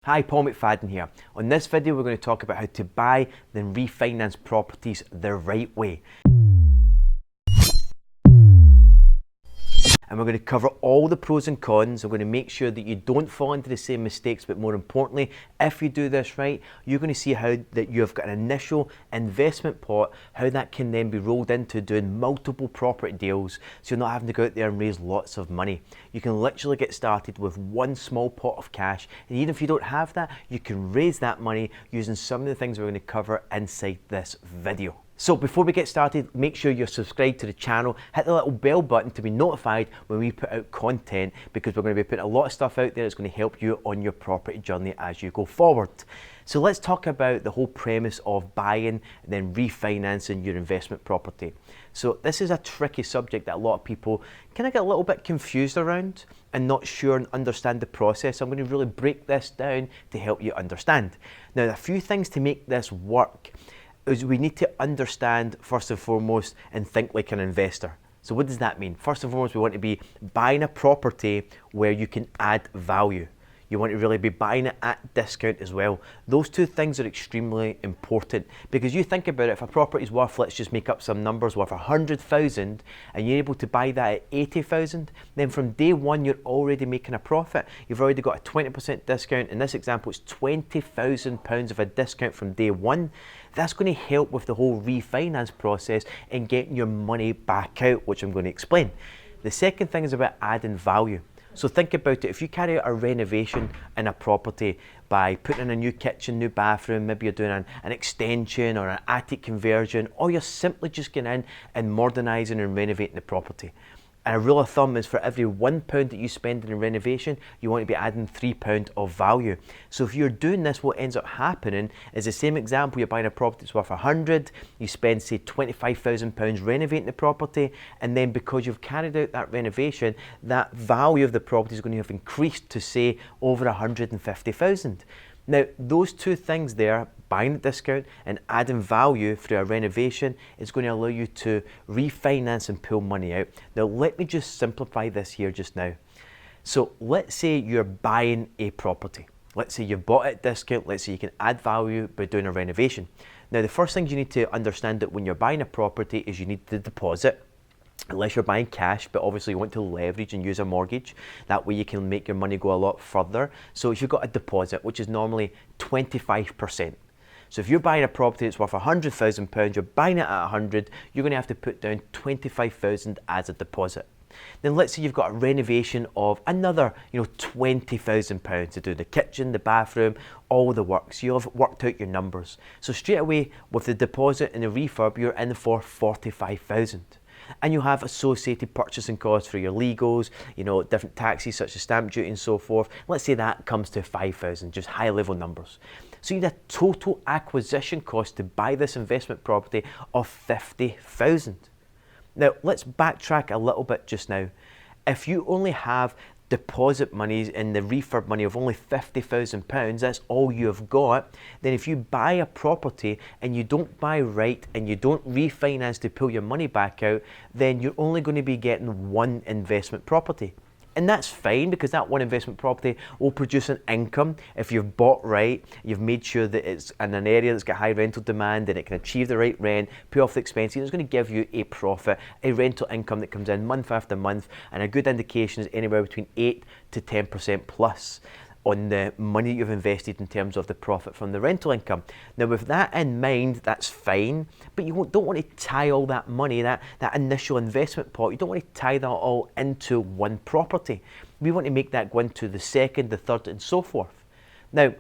Hi, Paul McFadden here. On this video we're going to talk about how to buy then refinance properties the right way. And we're going to cover all the pros and cons. We're going to make sure that you don't fall into the same mistakes, but more importantly, if you do this right, you're going to see how that you've got an initial investment pot, how that can then be rolled into doing multiple property deals, so you're not having to go out there and raise lots of money. You can literally get started with one small pot of cash, and even if you don't have that, you can raise that money using some of the things we're going to cover inside this video. So before we get started, make sure you're subscribed to the channel, hit the little bell button to be notified when we put out content, because we're going to be putting a lot of stuff out there that's going to help you on your property journey as you go forward. So let's talk about the whole premise of buying and then refinancing your investment property. So this is a tricky subject that a lot of people kind of get a little bit confused around and not sure and understand the process. I'm going to really break this down to help you understand. Now, a few things to make this work is we need to understand first and foremost and think like an investor. So what does that mean? First and foremost, we want to be buying a property where you can add value. You want to really be buying it at discount as well. Those two things are extremely important, because you think about it, if a property is worth, let's just make up some numbers, worth 100,000 and you're able to buy that at 80,000, then from day one you're already making a profit. You've already got a 20% discount. In this example, it's £20,000 of a discount from day one. That's going to help with the whole refinance process and getting your money back out, which I'm going to explain. The second thing is about adding value. So think about it, if you carry out a renovation in a property by putting in a new kitchen, new bathroom, maybe you're doing an extension or an attic conversion, or you're simply just going in and modernising and renovating the property. And a rule of thumb is for every £1 that you spend in a renovation, you want to be adding £3 of value. So if you're doing this, what ends up happening is the same example, you're buying a property that's worth 100, you spend say £25,000 renovating the property, and then because you've carried out that renovation, that value of the property is going to have increased to say over 150,000. Now, those two things there, buying at discount and adding value through a renovation, is going to allow you to refinance and pull money out. Now, let me just simplify this here just now. So let's say you're buying a property. Let's say you've bought it at discount. Let's say you can add value by doing a renovation. Now, the first thing you need to understand that when you're buying a property is you need the deposit. Unless you're buying cash, but obviously you want to leverage and use a mortgage. That way you can make your money go a lot further. So if you've got a deposit, which is normally 25%. So if you're buying a property that's worth £100,000, you're buying it at 100, you're going to have to put down 25,000 as a deposit. Then let's say you've got a renovation of another, £20,000 to do the kitchen, the bathroom, all the work. So you'll have worked out your numbers. So straight away with the deposit and the refurb, you're in for 45,000. And you have associated purchasing costs for your legals, different taxes such as stamp duty and so forth. Let's say that comes to 5,000, just high level numbers. So you need a total acquisition cost to buy this investment property of 50,000. Now let's backtrack a little bit just now. If you only have deposit monies and the refurb money of only £50,000, that's all you've got, then if you buy a property and you don't buy right and you don't refinance to pull your money back out, then you're only going to be getting one investment property. And that's fine, because that one investment property will produce an income if you've bought right, you've made sure that it's in an area that's got high rental demand and it can achieve the right rent, pay off the expenses. It's going to give you a profit, a rental income that comes in month after month, and a good indication is anywhere between 8 to 10% plus on the money you've invested in terms of the profit from the rental income. Now with that in mind, that's fine, but you don't want to tie all that money, that initial investment pot, you don't want to tie that all into one property. We want to make that go into the second, the third and so forth. Now,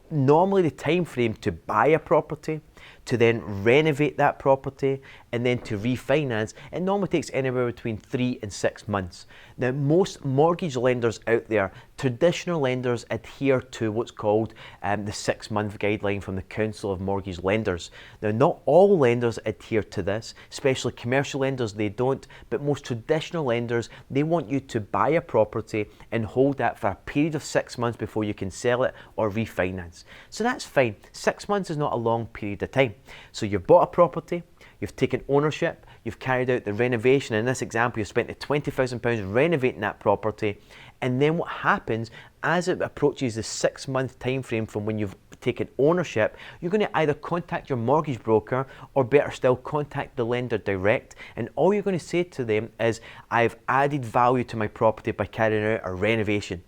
normally the time frame to buy a property, to then renovate that property, and then to refinance, it normally takes anywhere between 3 and 6 months. Now, most mortgage lenders out there, traditional lenders, adhere to what's called the 6-month guideline from the Council of Mortgage Lenders. Now, not all lenders adhere to this, especially commercial lenders, they don't, but most traditional lenders, they want you to buy a property and hold that for a period of 6 months before you can sell it or refinance. So that's fine. 6 months is not a long period of time. So you've bought a property, you've taken ownership, you've carried out the renovation. In this example, you've spent the £20,000 renovating that property, And then what happens, as it approaches the 6-month time frame from when you've taken ownership, you're going to either contact your mortgage broker, or better still, contact the lender direct. And all you're going to say to them is, I've added value to my property by carrying out a renovation.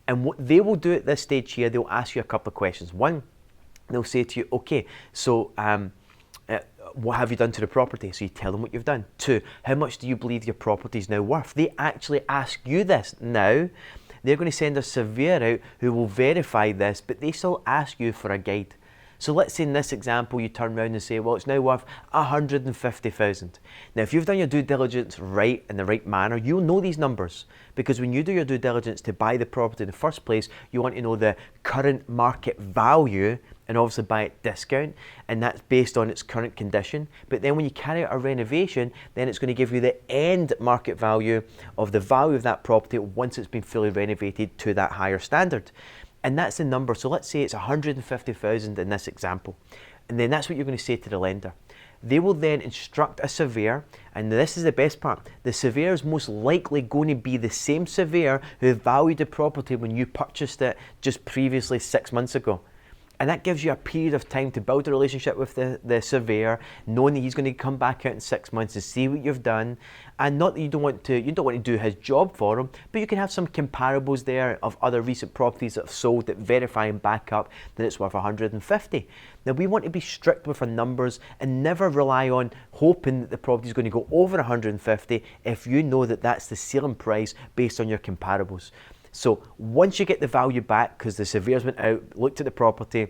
And what they will do at this stage here, they'll ask you a couple of questions. One, they'll say to you, okay, so what have you done to the property? So you tell them what you've done. Two, how much do you believe your property is now worth? They actually ask you this. Now, they're going to send a surveyor out who will verify this, but they still ask you for a guide. So let's say in this example, you turn around and say, well, it's now worth 150,000. Now, if you've done your due diligence right in the right manner, you'll know these numbers, because when you do your due diligence to buy the property in the first place, you want to know the current market value and obviously buy at discount, and that's based on its current condition. But then when you carry out a renovation, then it's going to give you the end market value of the value of that property once it's been fully renovated to that higher standard. And that's the number. So let's say it's 150,000 in this example. And then that's what you're going to say to the lender. They will then instruct a surveyor, and this is the best part. The surveyor is most likely going to be the same surveyor who valued the property when you purchased it just previously 6 months ago. And that gives you a period of time to build a relationship with the surveyor, knowing that he's going to come back out in 6 months to see what you've done. And not that you don't want to do his job for him, but you can have some comparables there of other recent properties that have sold that verify and back up that it's worth 150. Now, we want to be strict with our numbers and never rely on hoping that the property is going to go over 150 if you know that that's the selling price based on your comparables. So once you get the value back, because the surveyors went out, looked at the property,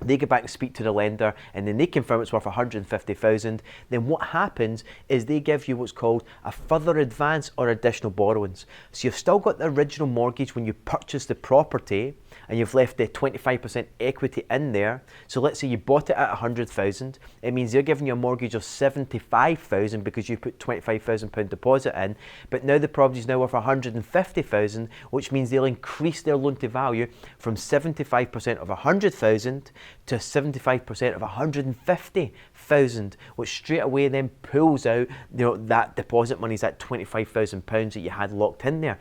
they go back and speak to the lender, and then they confirm it's worth 150,000. Then what happens is they give you what's called a further advance or additional borrowings. So you've still got the original mortgage when you purchased the property, and you've left the 25% equity in there. So let's say you bought it at 100,000. It means they're giving you a mortgage of 75,000 because you put £25,000 deposit in. But now the property is now worth 150,000, which means they'll increase their loan to value from 75% of 100,000 to 75% of 150,000, which straight away then pulls out that deposit money, is that £25,000 that you had locked in there.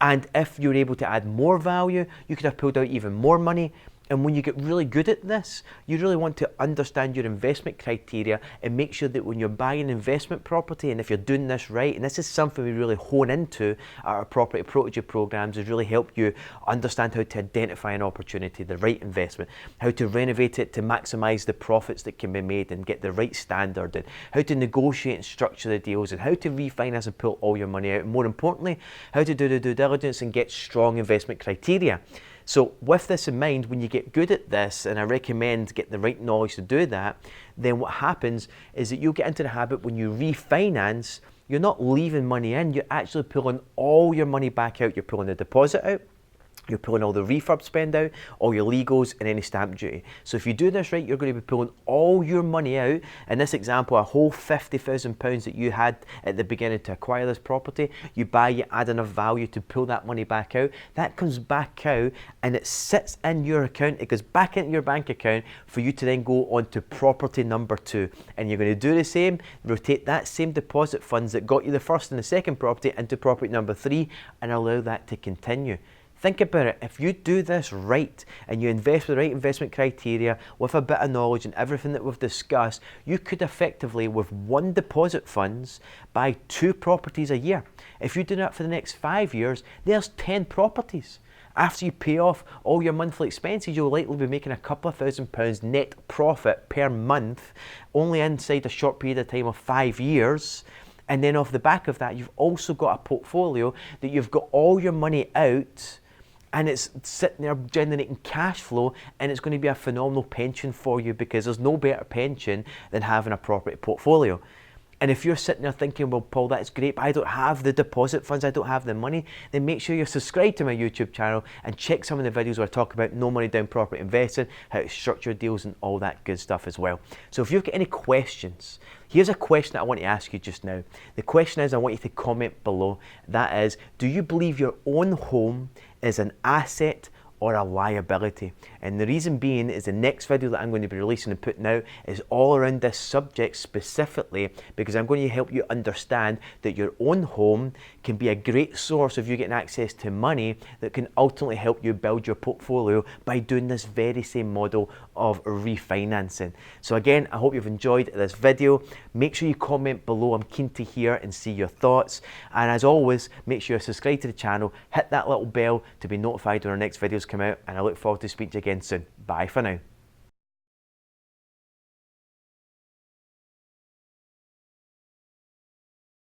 And if you're able to add more value, you could have pulled out even more money. And when you get really good at this, you really want to understand your investment criteria and make sure that when you're buying investment property, and if you're doing this right, and this is something we really hone into at our property protege programs, is really help you understand how to identify an opportunity, the right investment, how to renovate it to maximize the profits that can be made and get the right standard, and how to negotiate and structure the deals, and how to refinance and pull all your money out, and more importantly, how to do the due diligence and get strong investment criteria. So with this in mind, when you get good at this, and I recommend getting the right knowledge to do that, then what happens is that you'll get into the habit when you refinance, you're not leaving money in, you're actually pulling all your money back out. You're pulling the deposit out, you're pulling all the refurb spend out, all your legals, and any stamp duty. So if you do this right, you're going to be pulling all your money out. In this example, a whole £50,000 that you had at the beginning to acquire this property, you add enough value to pull that money back out. That comes back out and it sits in your account. It goes back into your bank account for you to then go on to property number 2. And you're going to do the same, rotate that same deposit funds that got you the first and the second property into property number 3 and allow that to continue. Think about it. If you do this right and you invest with the right investment criteria with a bit of knowledge and everything that we've discussed, you could effectively, with one deposit funds, buy 2 properties a year. If you do that for the next 5 years, there's 10 properties. After you pay off all your monthly expenses, you'll likely be making a couple of £1,000 net profit per month, only inside a short period of time of 5 years. And then off the back of that, you've also got a portfolio that you've got all your money out, and it's sitting there generating cash flow, and it's going to be a phenomenal pension for you, because there's no better pension than having a property portfolio. And if you're sitting there thinking, well, Paul, that's great, but I don't have the deposit funds, I don't have the money, then make sure you're subscribed to my YouTube channel and check some of the videos where I talk about no money down property investing, how to structure deals and all that good stuff as well. So if you've got any questions, here's a question that I want to ask you just now. The question is, I want you to comment below. That is, do you believe your own home is an asset or a liability. And the reason being is the next video that I'm going to be releasing and putting out is all around this subject specifically, because I'm going to help you understand that your own home can be a great source of you getting access to money that can ultimately help you build your portfolio by doing this very same model of refinancing. So again, I hope you've enjoyed this video. Make sure you comment below. I'm keen to hear and see your thoughts. And as always, make sure you subscribe to the channel, hit that little bell to be notified when our next videos come out, and I look forward to speaking to you again soon. Bye for now.